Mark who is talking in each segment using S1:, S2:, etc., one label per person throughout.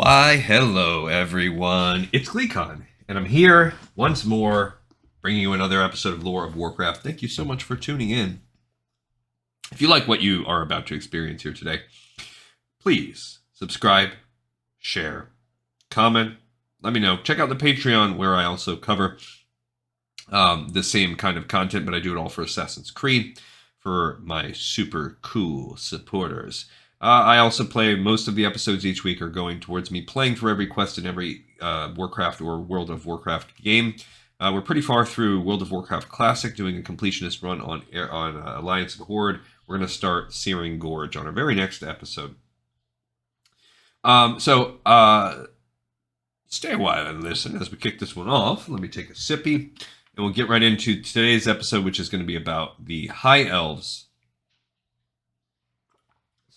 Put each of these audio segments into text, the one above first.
S1: Why, hello everyone. It's GleeCon, and I'm here once more, bringing you another episode of Lore of Warcraft. Thank you so much for tuning in. If you like what you are about to experience here today, please subscribe, share, comment, let me know. Check out the Patreon, where I also cover the same kind of content, but I do it all for Assassin's Creed for my super cool supporters. I also play most of the episodes each week are going towards me playing for every quest in every Warcraft or World of Warcraft game. We're pretty far through World of Warcraft Classic, doing a completionist run on Alliance and Horde. We're going to start Searing Gorge on our very next episode. So stay a while and listen as we kick this one off. Let me take a sippy, and we'll get right into today's episode, which is going to be about the High Elves.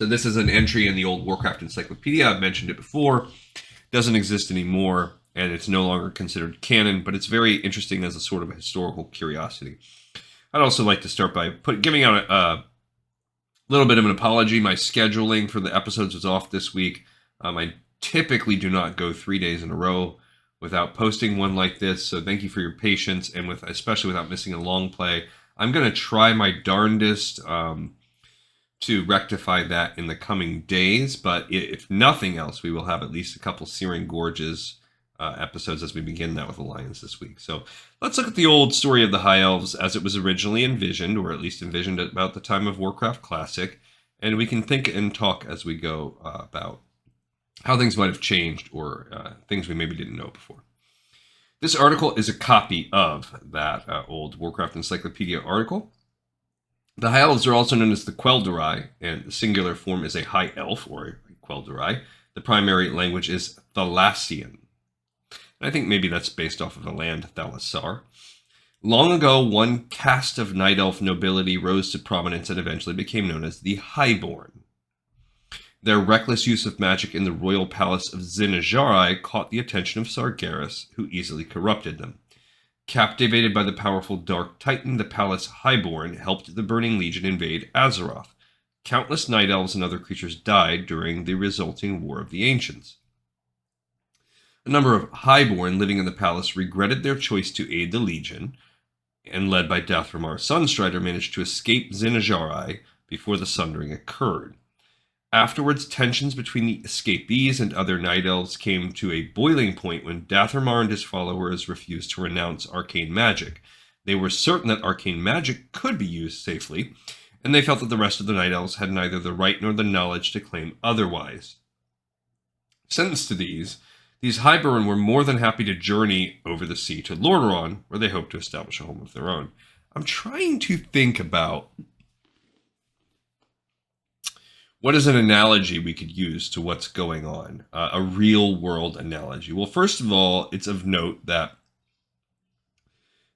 S1: So this is an entry in the old Warcraft Encyclopedia. I've mentioned it before. It doesn't exist anymore, and it's no longer considered canon, but it's very interesting as a sort of a historical curiosity. I'd also like to start by giving out a little bit of an apology. My scheduling for the episodes was off this week. I typically do not go 3 days in a row without posting one like this, so thank you for your patience, and especially without missing a long play. I'm going to try my darndest to rectify that in the coming days, but if nothing else, we will have at least a couple Searing Gorges episodes as we begin that with Alliance this week. So let's look at the old story of the High Elves as it was originally envisioned, or at least envisioned at about the time of Warcraft Classic, and we can think and talk as we go about how things might have changed, or things we maybe didn't know before. This article is a copy of that old Warcraft Encyclopedia article. The High Elves are also known as the Quel'Dorei, and the singular form is a High Elf, or a Quel'Dorei. The primary language is Thalassian. And I think maybe that's based off of the land Thalassar. Long ago, one caste of Night Elf nobility rose to prominence and eventually became known as the Highborn. Their reckless use of magic in the royal palace of Zinajari caught the attention of Sargeras, who easily corrupted them. Captivated by the powerful Dark Titan, the Palace Highborn helped the Burning Legion invade Azeroth. Countless Night Elves and other creatures died during the resulting War of the Ancients. A number of Highborn living in the palace regretted their choice to aid the Legion, and led by Dathramar Sunstrider managed to escape Zinajari before the Sundering occurred. Afterwards, tensions between the escapees and other Night Elves came to a boiling point when Dathramar and his followers refused to renounce arcane magic. They were certain that arcane magic could be used safely, and they felt that the rest of the Night Elves had neither the right nor the knowledge to claim otherwise. Sentenced to these Highborn were more than happy to journey over the sea to Lordaeron, where they hoped to establish a home of their own. I'm trying to think about what is an analogy we could use to what's going on? A real-world analogy. Well, first of all, it's of note that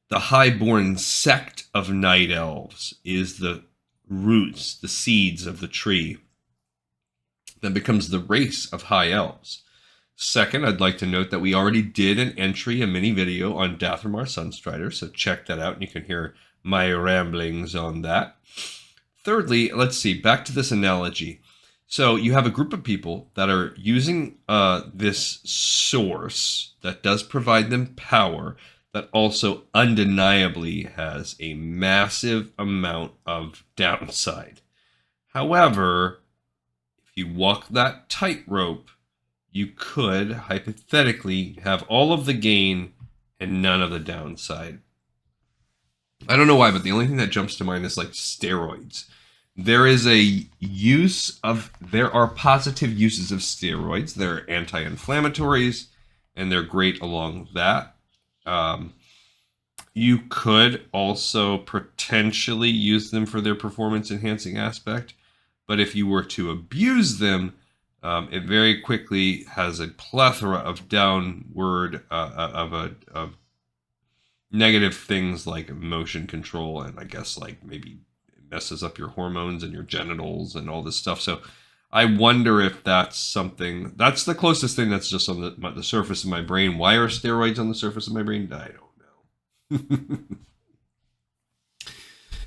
S1: the Highborn sect of Night Elves is the roots, the seeds of the tree that becomes the race of High Elves. Second, I'd like to note that we already did an entry, a mini video on Dathramar Sunstrider, so check that out and you can hear my ramblings on that. Thirdly, let's see, back to this analogy. So you have a group of people that are using this source that does provide them power, that also undeniably has a massive amount of downside. However, if you walk that tightrope, you could hypothetically have all of the gain and none of the downside. I don't know why, but the only thing that jumps to mind is like steroids. There are positive uses of steroids. They're anti-inflammatories, and they're great along that. You could also potentially use them for their performance-enhancing aspect, but if you were to abuse them, it very quickly has a plethora of downward of negative things like emotion control, and I guess like maybe it messes up your hormones and your genitals and all this stuff. So I wonder if that's something, that's the closest thing that's just on the surface of my brain. Why are steroids on the surface of my brain? I don't know.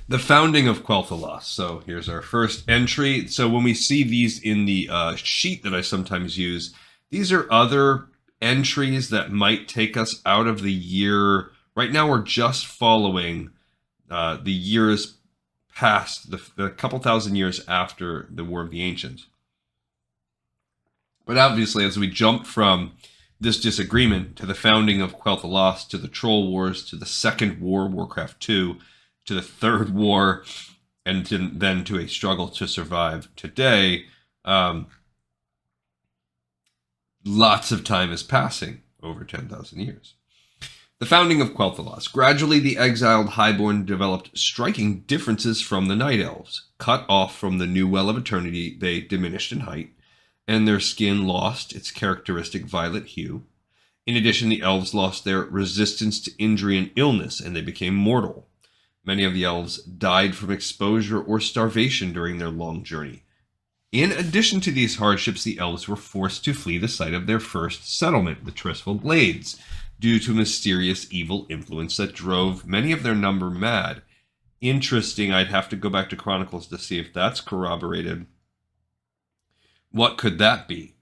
S1: The founding of Quel'Thalas. So here's our first entry. So when we see these in the sheet that I sometimes use, These are other entries that might take us out of the year. Right now, we're just following the years past, the couple thousand years after the War of the Ancients. But obviously, as we jump from this disagreement to the founding of Quel'Thalas, to the Troll Wars, to the Second War, Warcraft 2, to the Third War, and then to a struggle to survive today, lots of time is passing, over 10,000 years. The founding of Quel'Thalas. Gradually, the exiled Highborn developed striking differences from the Night Elves. Cut off from the new Well of Eternity, they diminished in height, and their skin lost its characteristic violet hue. In addition, the elves lost their resistance to injury and illness, and they became mortal. Many of the elves died from exposure or starvation during their long journey. In addition to these hardships, the elves were forced to flee the site of their first settlement, the Tristful Glades, due to a mysterious evil influence that drove many of their number mad. Interesting, I'd have to go back to Chronicles to see if that's corroborated. What could that be?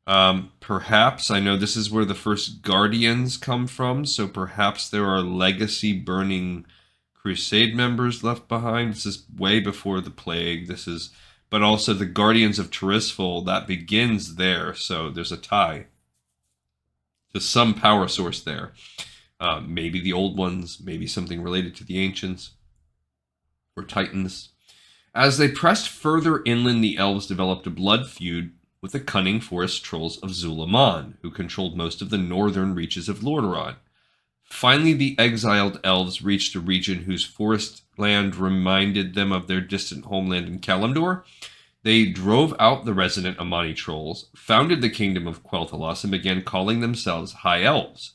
S1: Perhaps, I know this is where the first Guardians come from, so perhaps there are legacy burning Crusade members left behind. This is way before the Plague. But also the Guardians of Tirisfal, that begins there, so there's a tie to some power source there. Maybe the old ones, maybe something related to the ancients or titans. As they pressed further inland, the elves developed a blood feud with the cunning forest trolls of Zulaman, who controlled most of the northern reaches of Lordaeron. Finally, the exiled elves reached a region whose forest land reminded them of their distant homeland in Kalimdor. They drove out the resident Amani trolls, founded the kingdom of Quel'Thalas, and began calling themselves High Elves.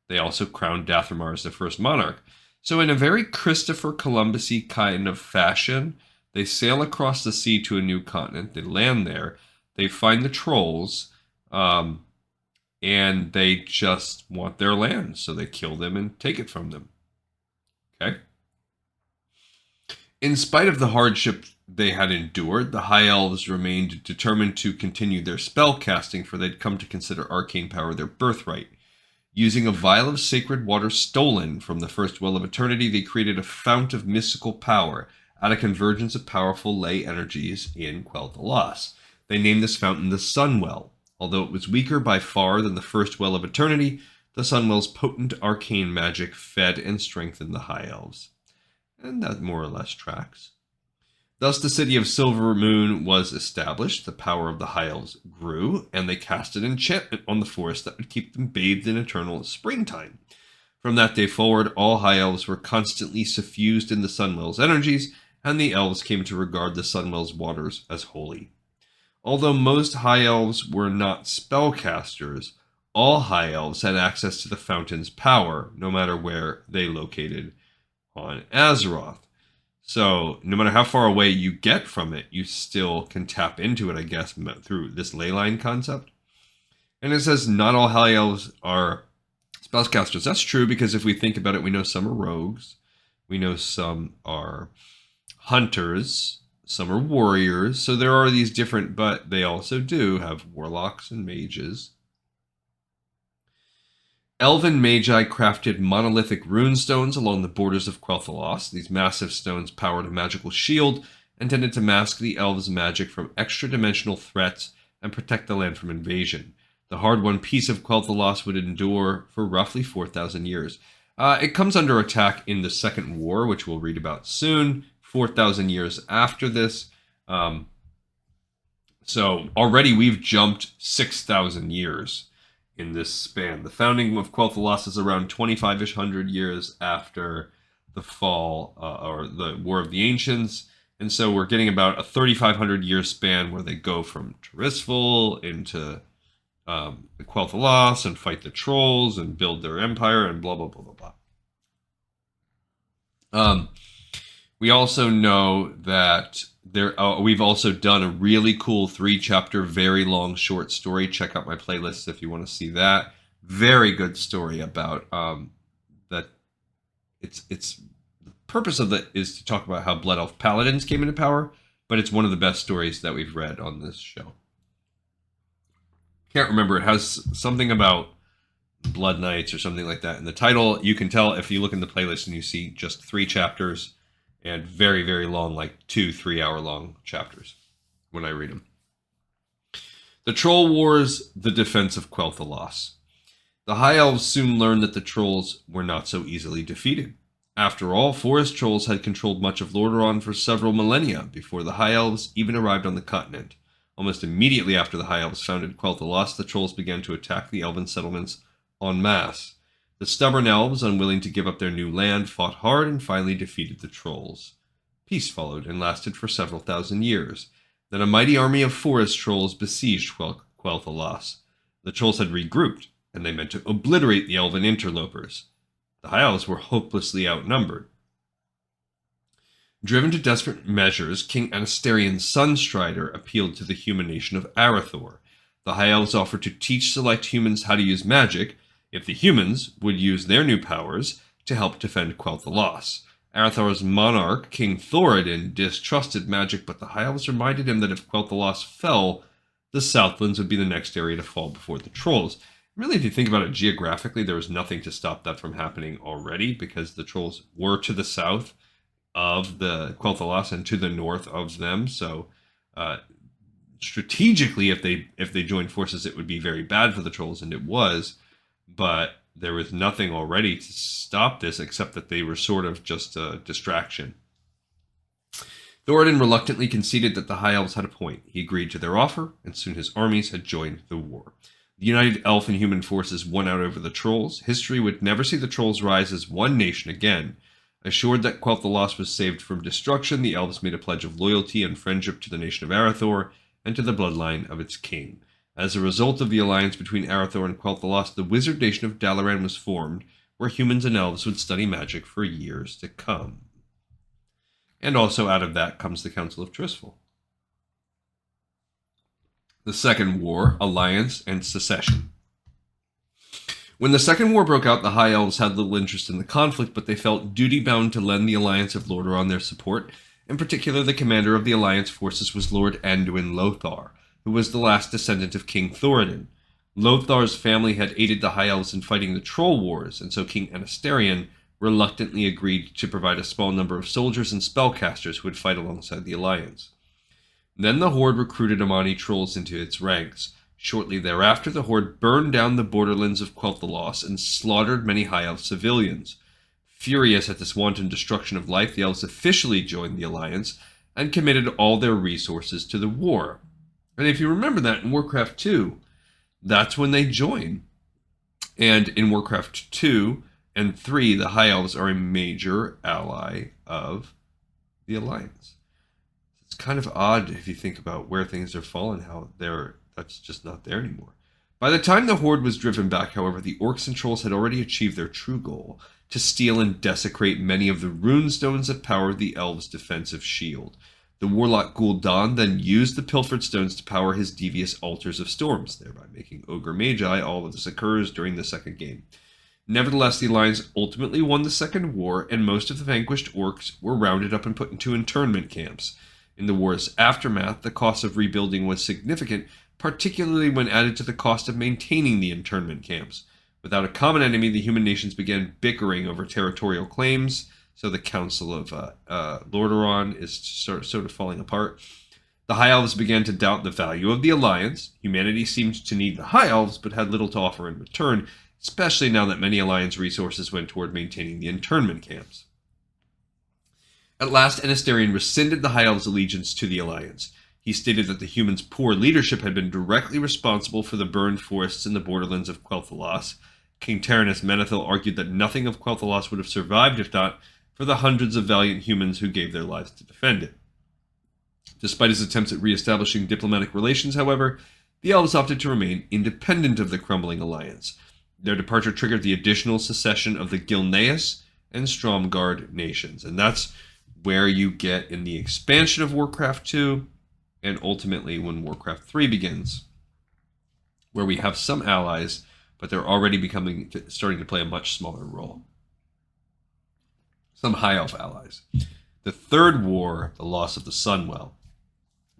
S1: They also crowned Dathomir as their first monarch. So in a very Christopher Columbus-y kind of fashion, they sail across the sea to a new continent, they land there, they find the trolls, and they just want their land, so they kill them and take it from them. Okay? In spite of the hardship they had endured, the High Elves remained determined to continue their spell casting, for they'd come to consider arcane power their birthright. Using a vial of sacred water stolen from the first Well of Eternity, they created a fount of mystical power at a convergence of powerful ley energies in Quel'Thalas. They named this fountain the Sunwell. Although it was weaker by far than the first Well of Eternity, the Sunwell's potent arcane magic fed and strengthened the High Elves. And that more or less tracks. Thus the city of Silver Moon was established, the power of the High Elves grew, and they cast an enchantment on the forest that would keep them bathed in eternal springtime. From that day forward, all High Elves were constantly suffused in the Sunwell's energies, and the elves came to regard the Sunwell's waters as holy. Although most High Elves were not spellcasters, all High Elves had access to the fountain's power, no matter where they located on Azeroth. So, no matter how far away you get from it, you still can tap into it, I guess, through this leyline concept. And it says not all High Elves are spellcasters. That's true, because if we think about it, we know some are rogues, we know some are hunters, some are warriors, so there are these different, but they also do have warlocks and mages. Elven magi crafted monolithic runestones along the borders of Quel'Thalas. These massive stones powered a magical shield and tended to mask the elves' magic from extra-dimensional threats and protect the land from invasion. The hard-won peace of Quel'Thalas would endure for roughly 4,000 years. It comes under attack in the Second War, which we'll read about soon, 4,000 years after this. So already we've jumped 6,000 years in this span. The founding of Quel'Thalas is around 25-ish hundred years after the fall or the War of the Ancients. And so we're getting about a 3,500 year span where they go from Tirisfal into the Quel'Thalas and fight the trolls and build their empire and blah, blah, blah, blah, blah. We also know that we've also done a really cool 3-chapter, very long short story. Check out my playlist if you want to see that. Very good story about that. It's the purpose of it is to talk about how Blood Elf Paladins came into power, but it's one of the best stories that we've read on this show. Can't remember. It has something about Blood Knights or something like that in the title. You can tell if you look in the playlist and you see just 3 chapters and very, very long, like 2-3 hour long chapters when I read them. The Troll Wars, the defense of Quel'Thalas. The High Elves soon learned that the trolls were not so easily defeated. After all, forest trolls had controlled much of Lordaeron for several millennia before the High Elves even arrived on the continent. Almost immediately after the High Elves founded Quel'Thalas, the trolls began to attack the elven settlements en masse. The stubborn elves, unwilling to give up their new land, fought hard and finally defeated the trolls. Peace followed and lasted for several thousand years. Then a mighty army of forest trolls besieged Quel'Thalas. The trolls had regrouped, and they meant to obliterate the elven interlopers. The High Elves were hopelessly outnumbered. Driven to desperate measures, King Anastarion's Sunstrider appealed to the human nation of Arathor. The High Elves offered to teach select humans how to use magic, if the humans would use their new powers to help defend Quel'Thalas. Arathor's monarch, King Thoradin, distrusted magic, but the High Elves reminded him that if Quel'Thalas fell, the Southlands would be the next area to fall before the trolls. Really, if you think about it geographically, there was nothing to stop that from happening already, because the trolls were to the south of the Quel'Thalas and to the north of them. So strategically, if they joined forces, it would be very bad for the trolls, and it was. But there was nothing already to stop this, except that they were sort of just a distraction. Thoradin reluctantly conceded that the High Elves had a point. He agreed to their offer, and soon his armies had joined the war. The united elf and human forces won out over the trolls. History would never see the trolls rise as one nation again. Assured that Quel'Thalas was saved from destruction, the elves made a pledge of loyalty and friendship to the nation of Arathor and to the bloodline of its king. As a result of the alliance between Arathor and Quel'Thalas, the wizard nation of Dalaran was formed, where humans and elves would study magic for years to come. And also out of that comes the Council of Tristful. The Second War, Alliance, and Secession. When the Second War broke out, the High Elves had little interest in the conflict, but they felt duty-bound to lend the Alliance of Lordaeron their support. In particular, the commander of the Alliance forces was Lord Anduin Lothar, who was the last descendant of King Thoradin. Lothar's family had aided the High Elves in fighting the Troll Wars, and so King Anastarion reluctantly agreed to provide a small number of soldiers and spellcasters who would fight alongside the Alliance. Then the Horde recruited Amani trolls into its ranks. Shortly thereafter, the Horde burned down the borderlands of Quel'Thalas and slaughtered many High Elf civilians. Furious at this wanton destruction of life, the Elves officially joined the Alliance and committed all their resources to the war. And if you remember that in Warcraft 2, that's when they join. And in Warcraft 2 and 3, the High Elves are a major ally of the Alliance. It's kind of odd if you think about where things are fallen, how that's just not there anymore. By the time the Horde was driven back, however, the Orcs and Trolls had already achieved their true goal, to steal and desecrate many of the runestones that powered the Elves' defensive shield. The warlock Gul'dan then used the pilfered stones to power his devious altars of storms, thereby making Ogre Magi. All of this occurs during the second game. Nevertheless, the Alliance ultimately won the Second War, and most of the vanquished Orcs were rounded up and put into internment camps. In the war's aftermath, the cost of rebuilding was significant, particularly when added to the cost of maintaining the internment camps. Without a common enemy, the human nations began bickering over territorial claims, so the Council of Lordaeron is sort of falling apart. The High Elves began to doubt the value of the Alliance. Humanity seemed to need the High Elves, but had little to offer in return, especially now that many Alliance resources went toward maintaining the internment camps. At last, Anastarion rescinded the High Elves' allegiance to the Alliance. He stated that the humans' poor leadership had been directly responsible for the burned forests in the borderlands of Quel'Thalas. King Taranis Menethil argued that nothing of Quel'Thalas would have survived if not for the hundreds of valiant humans who gave their lives to defend it. Despite his attempts at re-establishing diplomatic relations, however, the Elves opted to remain independent of the crumbling alliance. Their departure triggered the additional secession of the Gilneas and Stromgarde nations, and that's where you get in the expansion of Warcraft 2, and ultimately when Warcraft 3 begins, where we have some allies, but they're already starting to play a much smaller role. Some High Elf allies. The Third War, the loss of the Sunwell.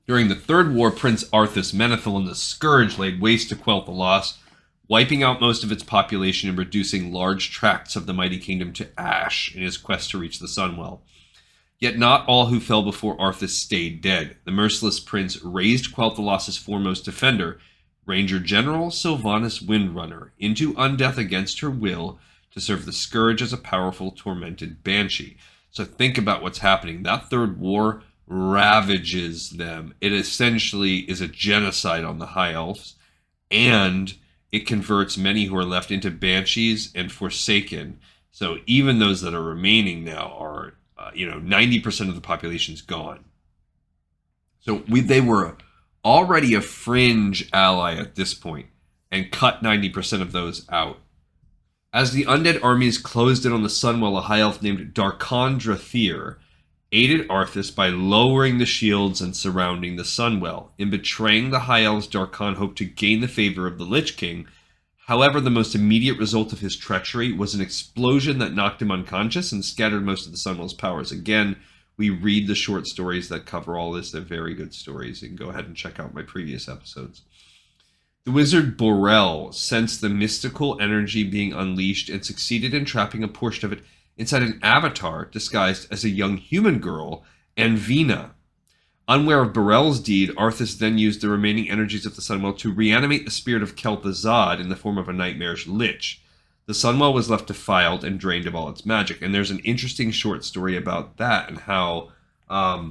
S1: During the Third War, Prince Arthas Menethil and the Scourge laid waste to Quel'Thalas, wiping out most of its population and reducing large tracts of the mighty kingdom to ash in his quest to reach the Sunwell. Yet not all who fell before Arthas stayed dead. The merciless prince raised Quel'Thalas' foremost defender, Ranger General Sylvanas Windrunner, into undeath against her will to serve the Scourge as a powerful, tormented banshee. So think about what's happening. That Third War ravages them. It essentially is a genocide on the High Elves, and it converts many who are left into banshees and forsaken. So even those that are remaining now are, 90% of the population is gone. So they were already a fringe ally at this point and cut 90% of those out. As the undead armies closed in on the Sunwell, a high elf named Darkon Drathir aided Arthas by lowering the shields and surrounding the Sunwell. In betraying the High Elves, Darkon hoped to gain the favor of the Lich King. However, the most immediate result of his treachery was an explosion that knocked him unconscious and scattered most of the Sunwell's powers. Again, we read the short stories that cover all this. They're very good stories. You can go ahead and check out my previous episodes. The wizard Borel sensed the mystical energy being unleashed and succeeded in trapping a portion of it inside an avatar disguised as a young human girl, Anvina. Unaware of Borel's deed, Arthas then used the remaining energies of the Sunwell to reanimate the spirit of Kel'Thuzad in the form of a nightmarish lich. The Sunwell was left defiled and drained of all its magic, and there's an interesting short story about that and how, I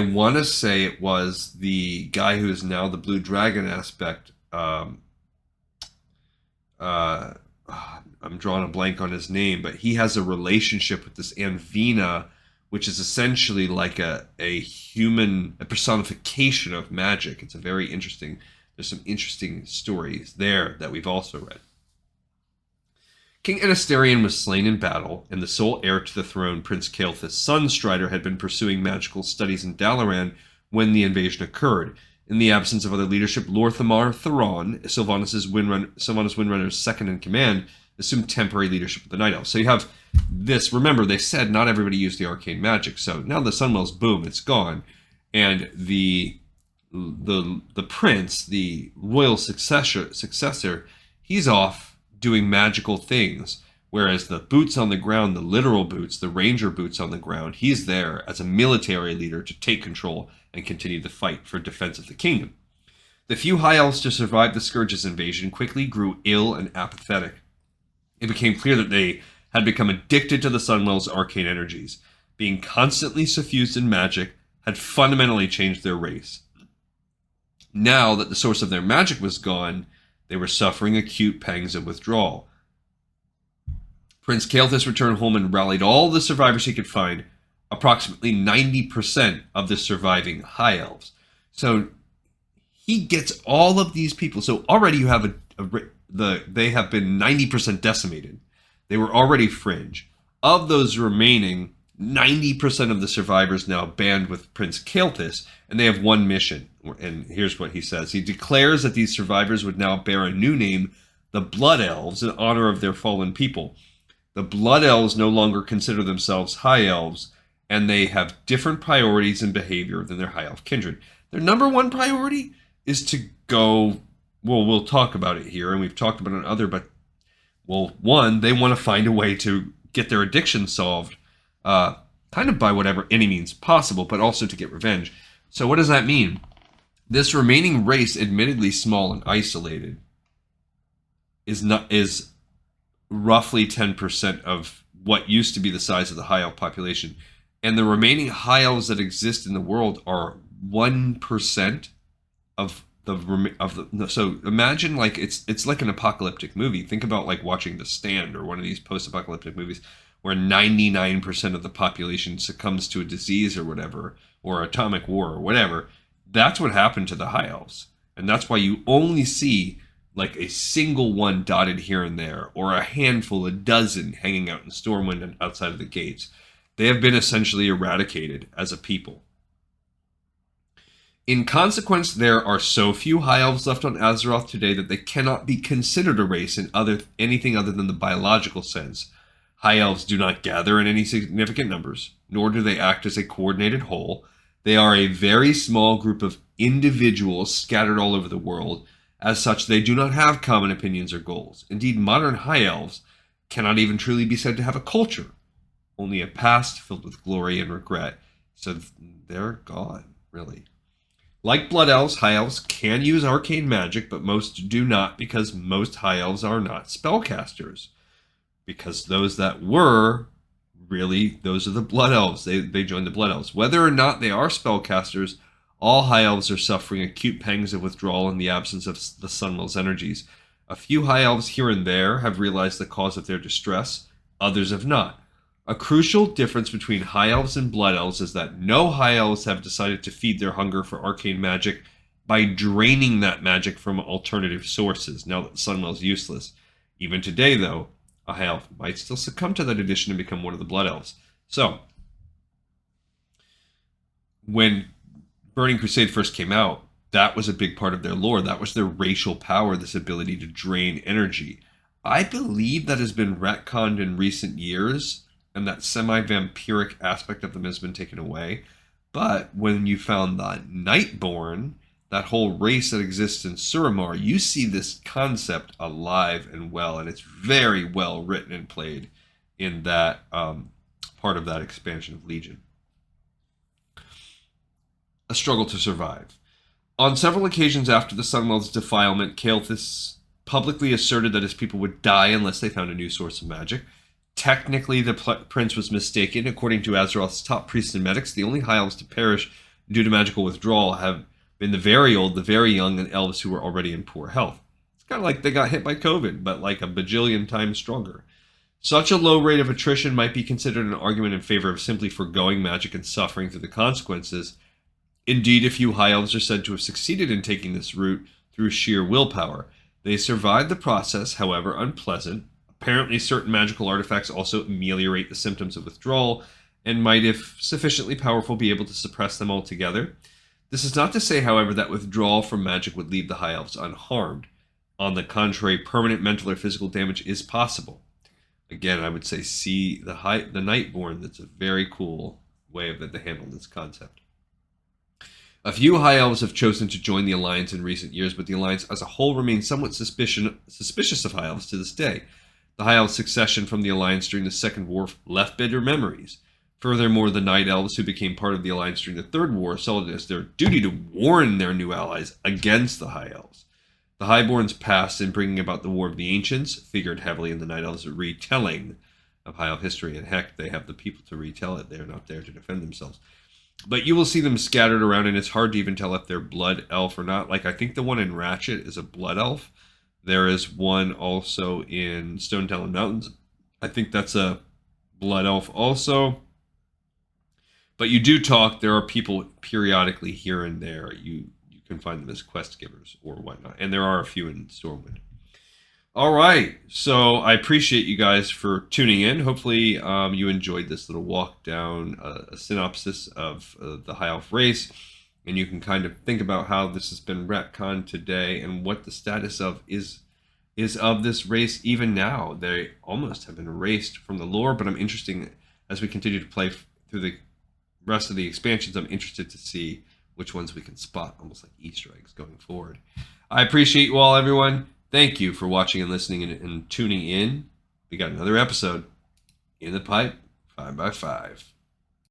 S1: want to say it was the guy who is now the Blue Dragon aspect, I'm drawing a blank on his name, but he has a relationship with this Anvina, which is essentially like a personification of magic. It's a very interesting, there's some interesting stories there that we've also read. King Anasterion was slain in battle, and the sole heir to the throne, Prince Kael'thas Sunstrider, had been pursuing magical studies in Dalaran when the invasion occurred. In the absence of other leadership, Lor'themar Theron, Sylvanas Windrunner's second-in-command, assumed temporary leadership of the Night Elves. So you have this. Remember, they said not everybody used the arcane magic. So now the Sunwell's boom, it's gone, and the prince, the royal successor, he's off doing magical things. Whereas the boots on the ground, the literal boots, the ranger boots on the ground, he's there as a military leader to take control and continue the fight for defense of the kingdom. The few high elves to survive the Scourge's invasion quickly grew ill and apathetic. It became clear that they had become addicted to the Sunwell's arcane energies. Being constantly suffused in magic had fundamentally changed their race. Now that the source of their magic was gone, they were suffering acute pangs of withdrawal. Prince Kael'thas returned home and rallied all the survivors he could find, approximately 90% of the surviving High Elves. So he gets all of these people. So already you have they have been 90% decimated. They were already fringe. Of those remaining, 90% of the survivors now band with Prince Kael'thas, and they have one mission. And here's what he says. He declares that these survivors would now bear a new name, the Blood Elves, in honor of their fallen people. The Blood Elves no longer consider themselves High Elves, and they have different priorities and behavior than their High Elf kindred. Their number one priority is to go, well, we'll talk about it here, and we've talked about it on other, but, well, one, they want to find a way to get their addiction solved, kind of by whatever any means possible, but also to get revenge. So what does that mean? This remaining race, admittedly small and isolated, is roughly 10% of what used to be the size of the High Elf population. And the remaining High Elves that exist in the world are 1% of the. So imagine like it's like an apocalyptic movie. Think about like watching The Stand or one of these post-apocalyptic movies where 99% of the population succumbs to a disease or whatever, or atomic war or whatever. That's what happened to the High Elves. And that's why you only see like a single one dotted here and there, or a handful, a dozen hanging out in Stormwind and outside of the gates. They have been essentially eradicated as a people. In consequence, there are so few High Elves left on Azeroth today that they cannot be considered a race in anything other than the biological sense. High Elves do not gather in any significant numbers, nor do they act as a coordinated whole. They are a very small group of individuals scattered all over the world. As such, they do not have common opinions or goals. Indeed, modern high elves cannot even truly be said to have a culture, only a past filled with glory and regret. So they're gone, really. Like blood elves, high elves can use arcane magic, but most do not, because most high elves are not spellcasters. Because those that were, really, those are the blood elves. They joined the blood elves. Whether or not they are spellcasters, all high elves are suffering acute pangs of withdrawal in the absence of the Sunwell's energies. A few high elves here and there have realized the cause of their distress, others have not. A crucial difference between high elves and blood elves is that no high elves have decided to feed their hunger for arcane magic by draining that magic from alternative sources, now that the Sunwell is useless. Even today, though, a high elf might still succumb to that addition and become one of the blood elves. So, when Burning Crusade first came out, that was a big part of their lore. That was their racial power, this ability to drain energy. I believe that has been retconned in recent years, and that semi-vampiric aspect of them has been taken away. But when you found the Nightborn, that whole race that exists in Suramar, you see this concept alive and well, and it's very well written and played in that part of that expansion of Legion. A struggle to survive. On several occasions after the Sunwell's defilement, Kael'thas publicly asserted that his people would die unless they found a new source of magic. Technically, the prince was mistaken. According to Azeroth's top priests and medics, the only high elves to perish due to magical withdrawal have been the very old, the very young, and elves who were already in poor health. It's kind of like they got hit by COVID, but like a bajillion times stronger. Such a low rate of attrition might be considered an argument in favor of simply foregoing magic and suffering through the consequences. Indeed, a few high elves are said to have succeeded in taking this route through sheer willpower. They survived the process, however unpleasant. Apparently, certain magical artifacts also ameliorate the symptoms of withdrawal, and might, if sufficiently powerful, be able to suppress them altogether. This is not to say, however, that withdrawal from magic would leave the high elves unharmed. On the contrary, permanent mental or physical damage is possible. Again, I would say see the Nightborn. That's a very cool way that they handle this concept. A few high elves have chosen to join the Alliance in recent years, but the Alliance as a whole remains somewhat suspicious of high elves to this day. The high elves' succession from the Alliance during the Second War left bitter memories. Furthermore, the Night Elves, who became part of the Alliance during the Third War, saw it as their duty to warn their new allies against the High Elves. The Highborn's past in bringing about the War of the Ancients figured heavily in the Night Elves' retelling of High Elf history, and heck, they have the people to retell it. They're not there to defend themselves. But you will see them scattered around, and it's hard to even tell if they're Blood Elf or not. Like, I think the one in Ratchet is a Blood Elf. There is one also in Stone Talon Mountains. I think that's a Blood Elf also. But you do talk, there are people periodically here and there. You can find them as quest givers or whatnot. And there are a few in Stormwind. All right. So I appreciate you guys for tuning in. Hopefully you enjoyed this little walk down, a synopsis of the High Elf race. And you can kind of think about how this has been retconned today and what the status of is of this race even now. They almost have been erased from the lore, but I'm interested as we continue to play through the rest of the expansions. I'm interested to see which ones we can spot, almost like Easter eggs going forward. I appreciate you all, everyone. Thank you for watching and listening and tuning in. We got another episode in the pipe, 5x5.